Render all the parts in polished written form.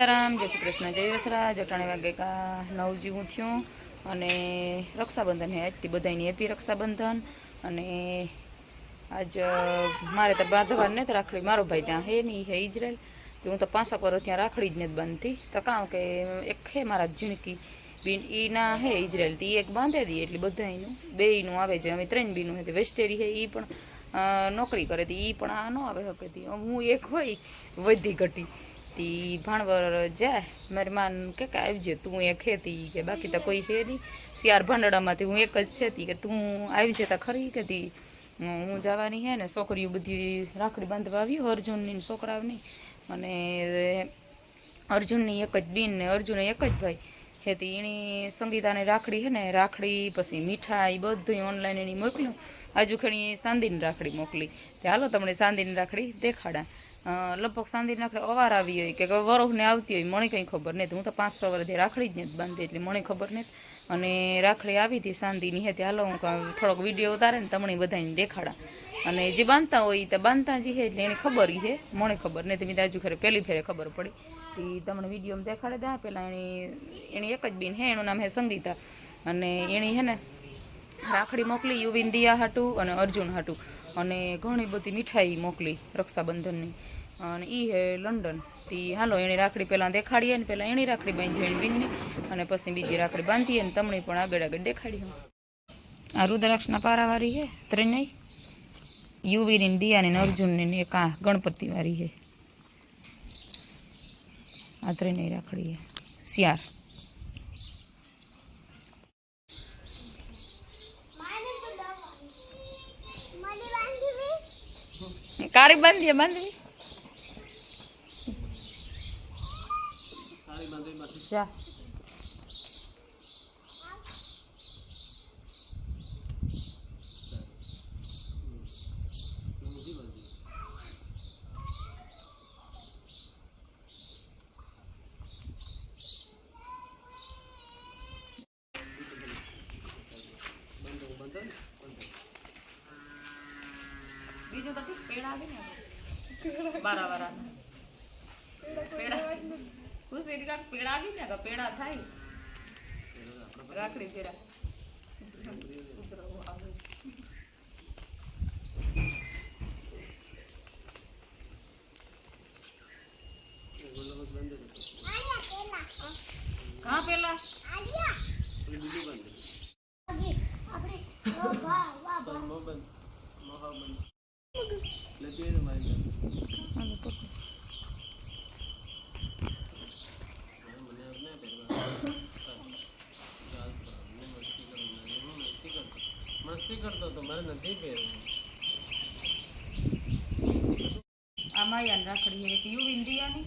રામ જય શ્રી કૃષ્ણ જય વસરા જટાણી વાગે કા 9 જેવું થયું અને રક્ષાબંધન હે આજથી બધાની હેપી રક્ષાબંધન અને આજ મારે તો બાંધવા ને રાખડી મારો ભાઈ ત્યાં હે નહીં હે ઇઝરાયલ તો હું તો 5 વર્ષ ત્યાં રાખડી જ નથી બાંધતી તો કાં કે એક હે મારા ઝીણકી બીન ઈ ના હે ઇઝરાયલ તી એક બાંધે દી એટલે બધાયનું બેયનું આવે છે અમે 3 બીનું હે વેસ્ટેરી હે ઈ પણ નોકરી કરે તી ઈ પણ આ ન આવે શકે તી હું એક હોય વધી ઘટી તી ભાણવર જાય મારી માન કે આવજે તું એ ખેતી કે બાકી તો કોઈ છે નહીં શિયાર ભાંડડામાંથી હું એક જ છે તી કે તું આવી જતા ખરી કે તી હું જવાની હે ને છોકરીઓ બધી રાખડી બાંધવા આવ્યું અર્જુનની છોકરાઓની અને અર્જુનની એક જ બીન ને અર્જુન એક જ ભાઈ હેતી એની સંગીતાને રાખડી હે ને રાખડી પછી મીઠાઈ બધું ઓનલાઈન એની મોકલ્યું આજુ ખણી સાંદીની રાખડી મોકલી તે હાલો તમને સાંદીની રાખડી દેખાડા લગભગ સાંદીની રાખડી અવાર આવી હોય કે વરોહને આવતી હોય મને કંઈ ખબર નહીં હું તો 5-6 વર્ષથી રાખડી જ નથી બાંધી એટલે મને ખબર નથી અને રાખડી આવી હતી સાંદીની હે તે હાલો હું થોડોક વિડીયો ઉતારે ને તમને બધાને દેખાડા અને જે બાંધતા હોય તે બાંધતા જ હે એટલે એને ખબર હે મને ખબર નહીં તમે આજુ ખરે પહેલી ફેરે ખબર પડી તે તમને વિડીયોમાં દેખાડે દા પહેલાં એની એક જ બેન હે એનું નામ હે સંગીતા અને એની હે ને રાખડી મોકલી યુવિન દિયા હાટું અને અર્જુન હાટું અને ઘણી બધી મીઠાઈ મોકલી રક્ષાબંધનની અને એ હે લંડન તી હાલો એની રાખડી પહેલાં દેખાડીએ ને પહેલાં એની રાખડી બાંધી એની બીનની અને પછી બીજી રાખડી બાંધીએ ને તમને પણ આગળ આગળ દેખાડીએ આ રુદ્રાક્ષના પારાવાળી હે ત્રણેય યુવીની દિયાની અર્જુનની એક આ ગણપતિવાળી હે આ ત્રણેય રાખડી હે શિયાર કાળી બાંધીએ બાંધવી જા બીજું તો પેડા આવે ને બારા પેડા ખુશી કાંક પેડા આવી ને પેડા થાય રાખડી પેડા કहाँ पेला मस्ती करता तो मारे नहीं पे आमायन રાખડી હે કે યુ ઇન્ડિયા ની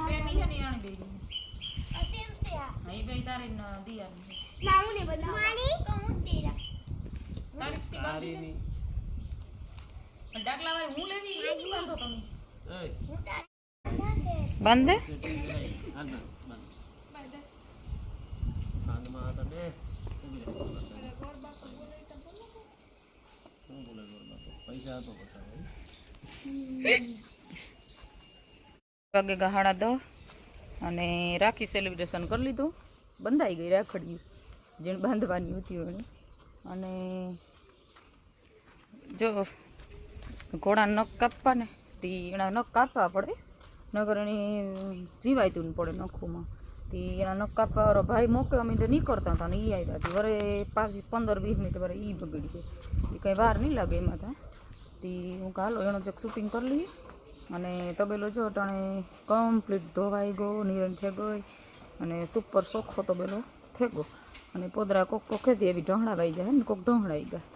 સેમી હે ની આણી બેગી અસેમ સે આ હઈ બે તારે ન દિયા નાઉ ને બના મારી તો હું તેરા તારી તી બાંધી ની ડાકલા વાળી હું લેવી એક બાંધો તમે બંધ વાગે ગહાડા દો અને રાખી સેલિબ્રેશન કરી લીધું બંધાઈ ગઈ રાખડી જેને બાંધવાની હતી એની અને જો ઘોડા નખ કાપવા ને તે એના નખ કાપવા પડે નગર એની જીવાયતું ને પડે નખોમાં તે એના નખ કાપવા વાળો ભાઈ મોકે અમે તો નહીં કરતા હતા ને એ આવ્યા હતી વરે 15-20 મિનિટ વરે એ બગડી ગઈ એ કંઈ વાર નહીં લાગે એમાં ત્યાં તે હું હાલો એનો જક શૂટિંગ કરી લઈએ અને તબેલો જો અટાણે કમ્પ્લીટ ધોવાઈ ગયો નિરણ થઈ ગઈ અને સુપર ચોખ્ખો તબેલો થઈ ગયો અને પોદરા કોક કોખેથી એવી ઢોંળાવાઈ જાય ને કોક ઢોંળાઈ ગયા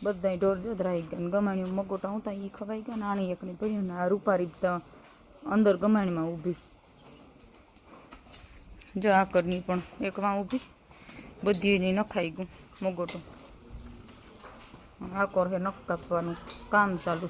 બધાય ઢોર જધરાઈ ગયા ને ગમાણીઓ મગોટા ઉતા એ ખવાઈ ગયા ને આણી એકની પડ્યું ને આ રૂપારી અંદર ગમાણીમાં ઊભી જો આકરની પણ એક વાં ઊભી બધી એની નખાઈ ગયું મગોટું આકોર હે નખ કાપવાનું કામ ચાલુ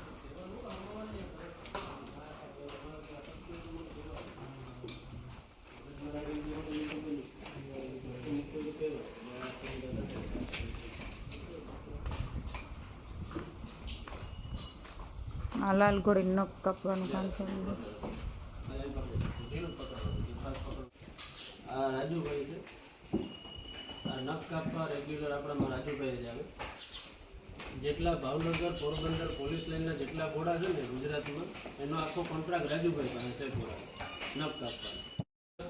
આ લાલ ઘોડી નખ કાપવાનું કામ છે. આ રાજુભાઈ છે. આ નખ કાપવા રેગ્યુલર આપણામાં રાજુભાઈ જ આવે. જેટલા ભાવનગર પોરબંદર પોલીસ લાઇનના જેટલા ઘોડા છે ને ગુજરાતમાં એનો આખો કોન્ટ્રાક્ટ રાજુભાઈ પાસે છે. ઘોડા નખ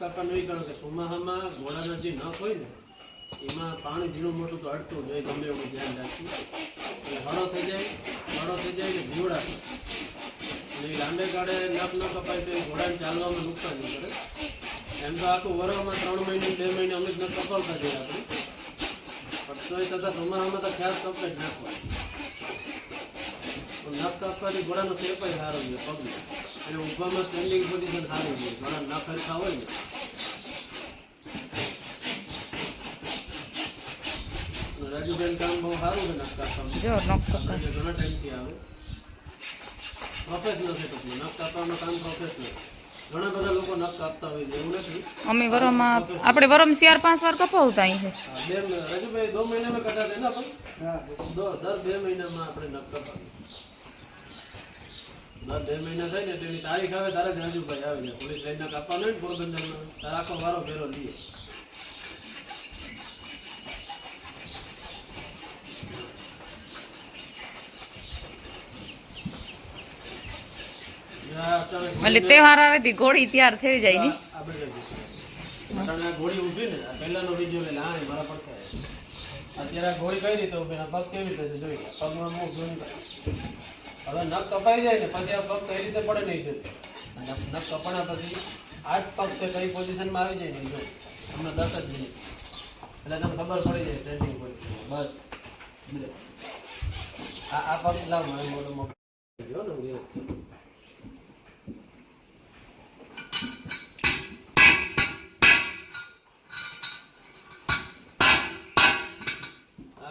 કાપવા નહીં કારણ કે ચોમાસામાં ઘોડાના જે નખ હોય ને એમાં પાણી ઝીણું મોટું તો અડતું જ હોય, ગમે એવું ધ્યાન રાખવું. એટલે હળો થઈ જાય ને જીવડા એટલે એ લાંબે ગાળે નખ ન કપાય તો એ ઘોડાને ચાલવામાં નુકસાન નહીં કરે. એમ તો આખું વરસમાં 3 મહિને 2 મહિને અમે જ નખ કપાવતા જઈએ આપણે, પણ તોય છતાં ચોમાસામાં તો ખ્યાલ કપે જ નાખવા. નખ કાપવાથી ઘોડાનો શેપ સારો છે પગનો, એટલે ઊભામાં સ્ટેન્ડિંગ પોઝિશન સારી છે. ઘોડા નખ હરખા હોય ને રાજુભાઈ કામ બહુ સારું છે નખ કાપવામાં. જો નખ કપાય ઘણા ટાઈમથી આવે પ્રોફેશનલ છે. ટૂંકમાં નખ કાપવાનું કામ પ્રોફેશનલ. ઘણા બધા લોકો નખ કાપતા હોય છે, એવું નથી. અમે વરમાં આપણે વરમ 4-5 વાર કપાવતા અહીં છે. રાજુભાઈ 2 મહિનામાં કટા દે ને પણ દર 2 મહિનામાં આપણે નખ કપાવીએ. દર 2 મહિના થાય ને તેની તારીખ આવે તારે જ રાજુભાઈ આવે છે. પોલીસ લાઈનના કાપવાનો હોય ને પોરબંદરમાં તારે આખો વારો ફેરો લઈએ. એટલે તહેવાર આવે તે ઘોડી તૈયાર થઈ જાય ને. ઘોડી ઉભી ને પહેલાનો વિડીયો એટલે હા મારા પડતા અત્યારે ઘોડી કઈ રીતે ઉભી પગ કેવી રીતે જોઈ પગમાં મુખ જોઈ. હવે નખ કપાઈ જાય ને પછી આ પગ કઈ રીતે પડે નહીં જોઈ. નખ કપાણા પછી 8 પગ છે કઈ પોઝિશનમાં આવી જાય નહીં જો તમને 10 જ મિનિટ એટલે તમને ખબર પડી જાય ટ્રેનિંગ પડી બસ. આ પગ લાવ મારે મોટો મોટો જો ને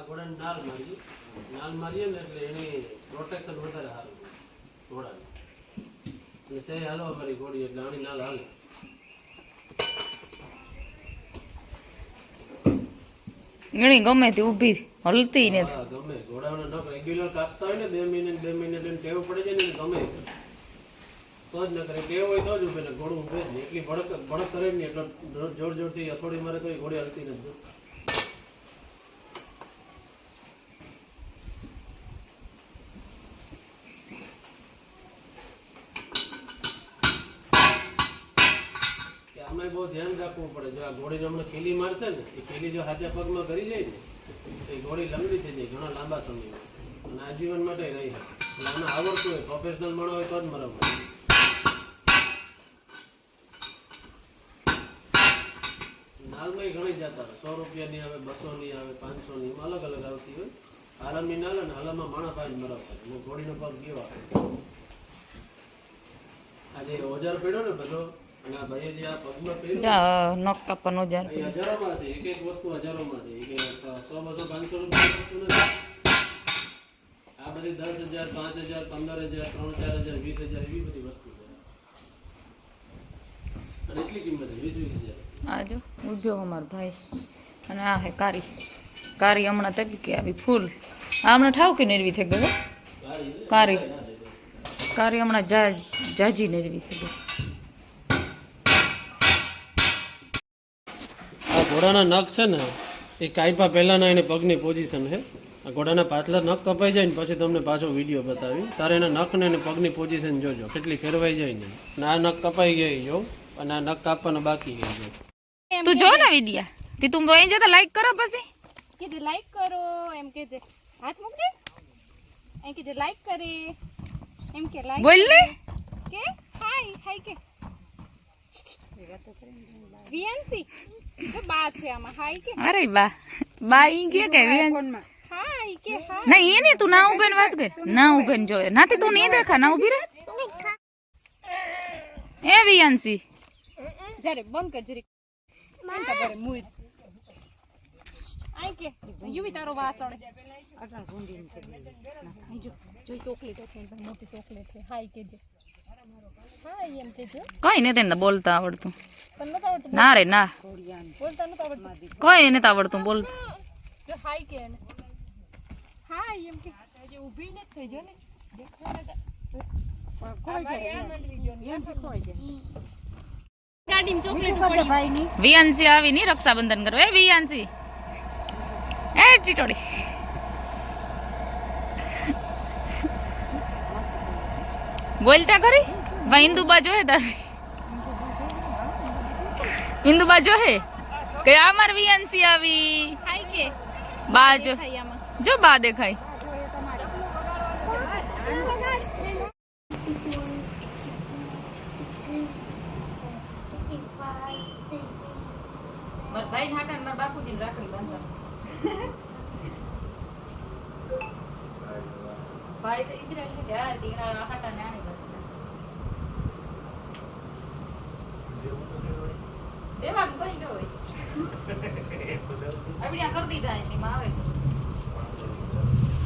ઘોડાને નાલ મારીએ ને એટલે એની પ્રોટેક્શન વધારે સારું ઘોડાને. એ સે હાલો અમારી ઘોડી એટલે આની નાલ હાલે. ઘણી ગમે તે ઊભી હલતી ને ગમે ઘોડાનો નખ રેગ્યુલર કાપતા હોય ને 2 મહિને લઈને ટેવ પડી જાય ને ગમે તો જ ન કરે. ટેવ હોય તો જ ઉભે ને ઘોડું ઉભે જ નહીં. એટલી ભડક કરે ને એટલો જોરથી અથોડી મારે તો ઘોડી હલતી નથી. આમાં બહુ ધ્યાન રાખવું પડે. જો આ ઘોડીને હમણાં ખીલી મારશે ને એ ખીલી જો સાચા પગમાં કરી જાય ને એ ઘોડી લંગડી થઈ જાય ઘણા લાંબા સમયમાં અને આજીવન માટે રહી શકે. એટલે આને આવડતું હોય પ્રોફેશનલ માણસ હોય તો જ મરવા. નાલમાં ઘણી જતા હોય 100 રૂપિયાની આવે 200 ની આવે 500 ની અલગ અલગ આવતી હોય. આરામની નાલ ને હાલામાં માણસ પાસે મરવા અને ઘોડીનો પગ કેવા આજે ઓજાર પડ્યો ને બધો નખ કાપવાનો ઓજાર હજારોમાં છે. એક વસ્તુ હજારોમાં છે. 100, 200, 500 રૂપિયા વસ્તુ નથી. આ બધી 10,000, 5,000, 15,000, 3,000, 4,000, 20,000 એવી બધી વસ્તુ છે. અને એટલી કિંમત છે 20,000. આ જો ઉભ્યો અમારો ભાઈ અને આ હે કારી હમણાં તબીકે આવી ફૂલ આ હમણાં ઠાવકી નેરવી થઈ ગયો. કારી હમણાં જાજી નેરવી થઈ ગઈ. ઘોડાના નખ છે ને એ કાયપા પહેલાંના એને પગની પોઝિશન છે. આ ઘોડાના પાછલા નખ કપાઈ જાય ને પછી તમને પાછો વિડીયો બતાવી તારે એના નખ ને એને પગની પોઝિશન જોજો કેટલી ફેરવાઈ જાય ને. અને આ નખ કપાઈ ગઈ જો અને આ નખ કાપવાનો બાકી ગઈ જો. તું જો ને વિડીયા તે તું વહી જતા લાઈક કરો પછી કે લાઈક કરો એમ કે જે હાથ મૂક દે એમ કે જે લાઈક કરે એમ કે લાઈક બોલ ને કે હાય કે વીએનસી તો બા છે આમાં હાય કે અરે બા ઈ કે હાય કે હાય નહીં એને તું ના ઉભેન વાત કર ના ઉભેન જોયે નાથી તું નહીં દેખા ના ઉભી રે એ વીએનસી જરે બંધ કર જરી માનતા બરે મુઈ આય કે યુવી તારો વાસળે અટણ ગુંડી ને જો જોઈ ચોકલેટ છે મોટી ચોકલેટ છે હાય કે જે હાય એમ કે જો કઈ ને તેને બોલતા આવડતું પણ નતો આવડતું ના રે ના બોલતા નતો આવડતું કોઈ નથી આવડતું બોલતા જો હાય કે ને હાય એમ કે જે ઊભી ને થઈ જો ને દેખાય ખોવાઈ જાય વિયાનસી ખોવાઈ જાય ગાડીમાં ચોકલેટ મીઠું કરી દે ભાઈની વિયાંશી આવી ની રક્ષાબંધન કરવા એ વિયાંશી એ ટીટોડી બોલતા ખરી ભાઈ ઇન્દુબા જોહે તારી ઇન્દુબા જોહે કે અમાર વિયાંશી આવી ખાઈ કે બા જો ખાઈ આમાં જો બા દેખાય મારા ભાઈ હાટા મારા બાપુજી રાખડી બાંધતા ભાઈ તો ઇઝરાયલ કે આ દીકરા હાટા ને આણી બાંધતા દેવા કોઈ ન હોય આપણી આ કરી દીધા એની માં આવે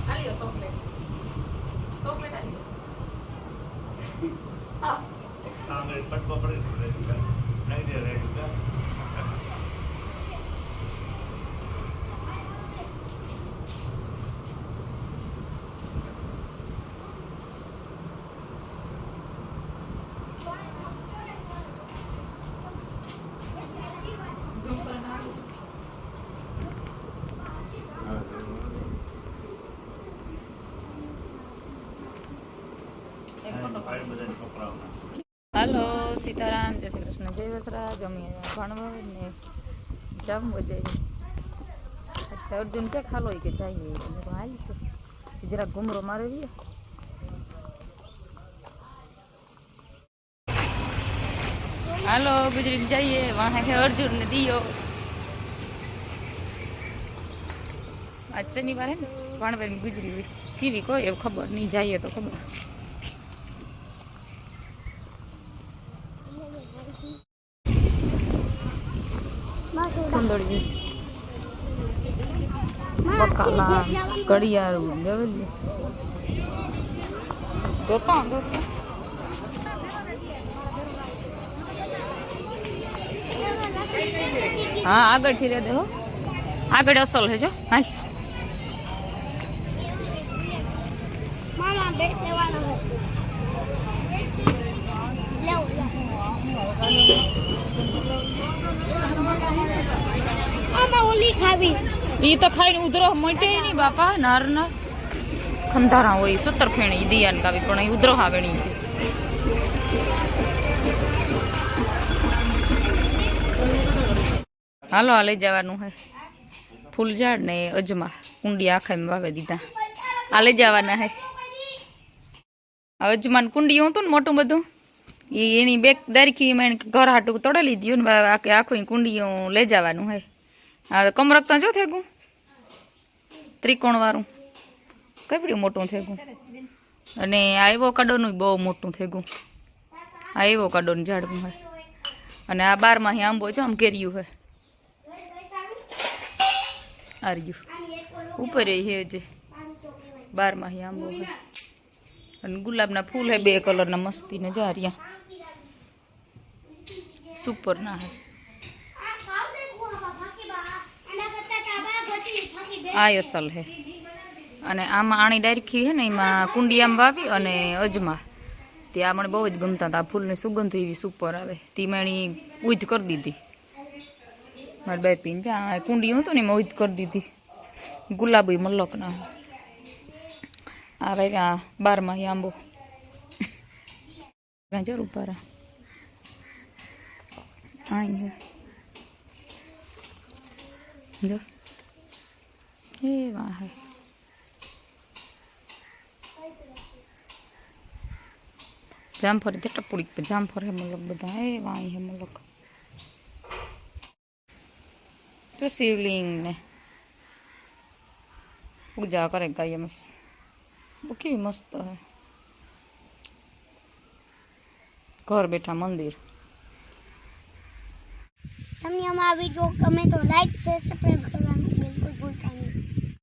આલ્યો ચોકલેટ ચોકલેટ આલ્યો હા હાલો સીતારામ જય શ્રી કૃષ્ણ જય વસરાજ અમે ભણવા ને જમવા જઈએ અર્જુન કે ખાલો કે જઈએ હાલ તો જરાક ઘુમરો મારે હાલો ગુજરી જઈએ વહાં હે અર્જુન ને દિયો આજ શનિવાર હે ને ભણવેલ ગુજરી કેવી કોઈ એવું ખબર નહીં જઈએ તો ખબર સુંદરી બકાલા ઘડિયાળું જવેલી જોતા હા આગળથી લે દે હો આગળ અસલ હે જો હાલ મામા બેટ લેવાનો આમાં ઓલી ખાવી ઈ તો ખાઈને ઉધરો મટે નહીં બાપા નાર ના ખંધારા હોય 70 ફેણી દિયાન કાવી પણ ઈ ઉધરો હાવેણી હાલો આ લઈ જવાનું હે ફૂલ ઝાડ ને અજમા કુંડી આખામાં વાવે દીધા આ લઈ જવાના હે અજમાન કુંડી હતું ને મોટું બધું એની બે દારીખી મેં ઘર હાટું તોડેલી દીધું ને આખું કુંડી લઈ જવાનું હે હા કમરકતા જો થેગું ત્રિકોણ વાળું કઈ મોટું થેગું અને આ એવોકાડોનું બહુ મોટું થેગું આ એવોકાડોનું ઝાડવું હે અને આ 12 આંબો છે આમ કેર્યું હે આ રહ્યું ઉપર હે જે 12 આંબો હે અને ગુલાબના ફૂલ હે 2 કલરના મસ્તી ને જા રહ્યા સુપર ના હે આ અસલ હે અને આમાં આણી ડાયરખી હે ને એમાં કુંડી આમ વાવી અને અજમા ત્યાં મને બહુ જ ગમતા હતા ફૂલની સુગંધ એવી સુપર આવે તી મેણી ઉધ કરી દીધી મારી બે પીને ત્યાં કુંડી હતું ને એમાં ઉધ કરી દીધી ગુલાબી મલ્લક ના આ ભાઈ આ 12 આંબો જરૂર ઉપર હા જો એ વાહ હે જામફળ તે ટપુડી જામફળ હે મલક બધા એ વાય હે મલક તો શિવલિંગ ને પૂજા કરે ગાય મસ કેવી મસ્ત હે ઘર બેઠા મંદિર તમને અમારા વિડીયો ગમે તો લાઈક શેર સબસ્ક્રાઇબ કરવાનું બિલકુલ ભૂલતા નહીં